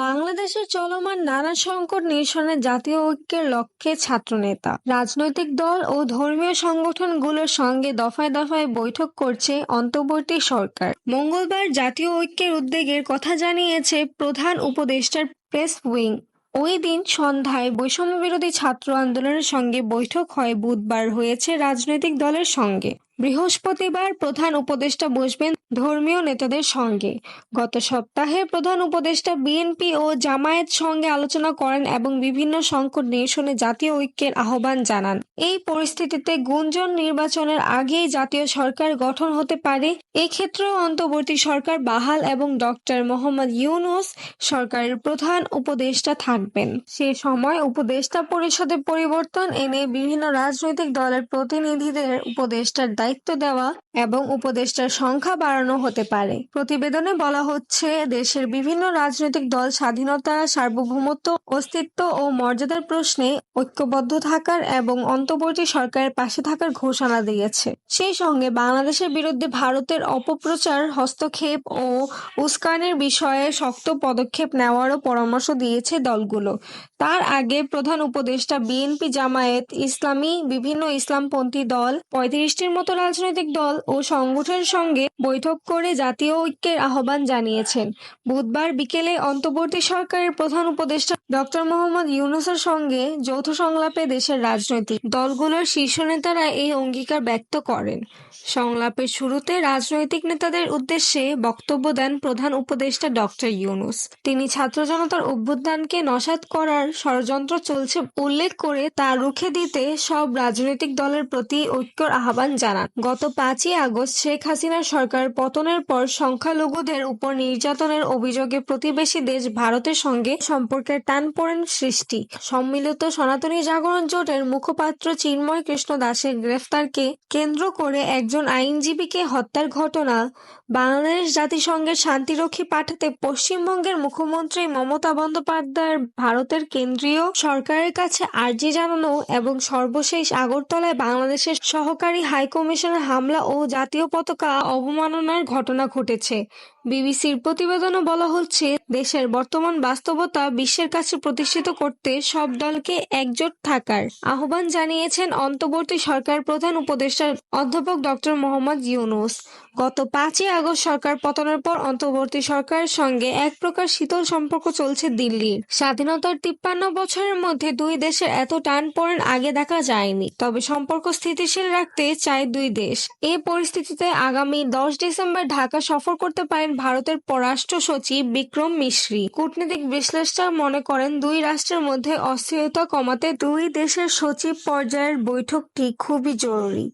বাংলাদেশের চলমান নানা সংকট নিরসনে জাতীয় ঐক্যের লক্ষ্যে ছাত্রনেতা, রাজনৈতিক দল ও ধর্মীয় সংগঠনগুলোর সঙ্গে দফায় দফায় বৈঠক করছে অন্তর্বর্তী সরকার। মঙ্গলবার জাতীয় ঐক্যের উদ্বেগের কথা জানিয়েছে প্রধান উপদেষ্টার প্রেস উইং। ওই দিন সন্ধ্যায় বৈষম্য বিরোধী ছাত্র আন্দোলনের সঙ্গে বৈঠক হয়, বুধবার হয়েছে রাজনৈতিক দলের সঙ্গে, বৃহস্পতিবার প্রধান উপদেষ্টা বসবেন ধর্মীয় নেতাদের সঙ্গে। গত সপ্তাহে প্রধান উপদেষ্টা বিএনপি ও জামায়াত সঙ্গে আলোচনা করেন এবং বিভিন্ন সংকট নিরসনে জাতীয় ঐক্যের আহ্বান জানান। এই পরিস্থিতিতে গুঞ্জন নির্বাচনের আগেই জাতীয় সরকার গঠন হতে পারে। এক্ষেত্রেও অন্তর্বর্তী সরকার বাহাল এবং ডক্টর মোহাম্মদ ইউনূস সরকারের প্রধান উপদেষ্টা থাকবেন। সে সময় উপদেষ্টা পরিষদে পরিবর্তন এনে বিভিন্ন রাজনৈতিক দলের প্রতিনিধিদের উপদেষ্টার দায়িত্ব দেওয়া এবং উপদেষ্টার সংখ্যা বাড়ানো হতে পারে। প্রতিবেদনে বলা হচ্ছে, দেশের বিভিন্ন রাজনৈতিক দল স্বাধীনতা, সার্বভৌমত্ব, অস্তিত্ব ও মর্যাদার প্রশ্নে ঐক্যবদ্ধ থাকার এবং অন্তর্বর্তী সরকারের পাশে থাকার ঘোষণা দিয়েছে। সেই সঙ্গে বাংলাদেশের বিরুদ্ধে ভারতের অপপ্রচার, হস্তক্ষেপ ও উস্কানির বিষয়ে শক্ত পদক্ষেপ নেওয়ারও পরামর্শ দিয়েছে দলগুলো। তার আগে প্রধান উপদেষ্টা বিএনপি, জামায়াত ইসলামী, বিভিন্ন ইসলামপন্থী দল, ৩৫টির মতো রাজনৈতিক দল ও সংগঠনের সঙ্গে বৈঠক করে জাতীয় ঐক্যের আহ্বান জানিয়েছেন। বুধবার বিকেলে অন্তর্বর্তী সরকারের প্রধান উপদেষ্টা ডক্টর মোহাম্মদ ইউনূসের সঙ্গে যৌথ সংলাপে দেশের রাজনৈতিক দলগুলোর শীর্ষ নেতারা এই অঙ্গীকার ব্যক্ত করেন। সংলাপের শুরুতে রাজনৈতিক নেতাদের উদ্দেশ্যে বক্তব্য দেন প্রধান উপদেষ্টা ডক্টর ইউনূস। তিনি ছাত্র জনতার অভ্যুত্থানকে নস্যাৎ করার ষড়যন্ত্র চলছে উল্লেখ করে তা রুখে দিতে সব রাজনৈতিক দলের প্রতি ঐক্যের আহ্বান জানান। গত 5ই আগস্ট শেখ হাসিনার সরকার পতনের পর সংখ্যালঘুদের উপর নির্যাতনের অভিযোগে প্রতিবেশী দেশ ভারতের সঙ্গে সম্পর্কের টানাপোড়েন সৃষ্টি। সম্মিলিত সনাতনী জাগরণ জোটের মুখপাত্র চিন্ময় কৃষ্ণ দাসের গ্রেফতারকে কেন্দ্র করে একজন আইনজীবীকে হত্যার ঘটনা, বাংলাদেশ জাতিসংঘের শান্তিরক্ষী পাঠাতে পশ্চিমবঙ্গের মুখ্যমন্ত্রী মমতা বন্দ্যোপাধ্যায়ের ভারতের কেন্দ্রীয় সরকারের কাছে আর্জি জানানো এবং সর্বশেষ আগরতলায় বাংলাদেশের সহকারী হাইকমিশনের হামলা ও জাতীয় পতাকা অবমাননার ঘটনা ঘটেছে। বিবিসির প্রতিবেদনে বলা হচ্ছে, দেশের বর্তমান বাস্তবতা বিশ্বের কাছে প্রতিষ্ঠিত করতে সব দলকে একজোট থাকার আহ্বান জানিয়েছেন অন্তর্বর্তী সরকার প্রধান উপদেষ্টা অধ্যাপক ডক্টর মোহাম্মদ ইউনূস। গত 5ই আগস্ট সরকার পতনের পর অন্তর্বর্তী সরকারের সঙ্গে এক প্রকার শীতল সম্পর্ক চলছে দিল্লির। স্বাধীনতার 53 বছরের মধ্যে দুই দেশের এত টানাপোড়েন আগে দেখা যায়নি। তবে সম্পর্ক স্থিতিশীল রাখতে চায় দুই দেশ। এ পরিস্থিতিতে আগামী 10 ডিসেম্বর ঢাকা সফর করতে পারেন ভারতের পররাষ্ট্র সচিব বিক্রম মিশ্রি। কূটনৈতিক বিশ্লেষকরা মনে করেন, দুই রাষ্ট্রের মধ্যে অস্থিরতা কমাতে দুই দেশের সচিব পর্যায়ের বৈঠকটি খুবই জরুরি।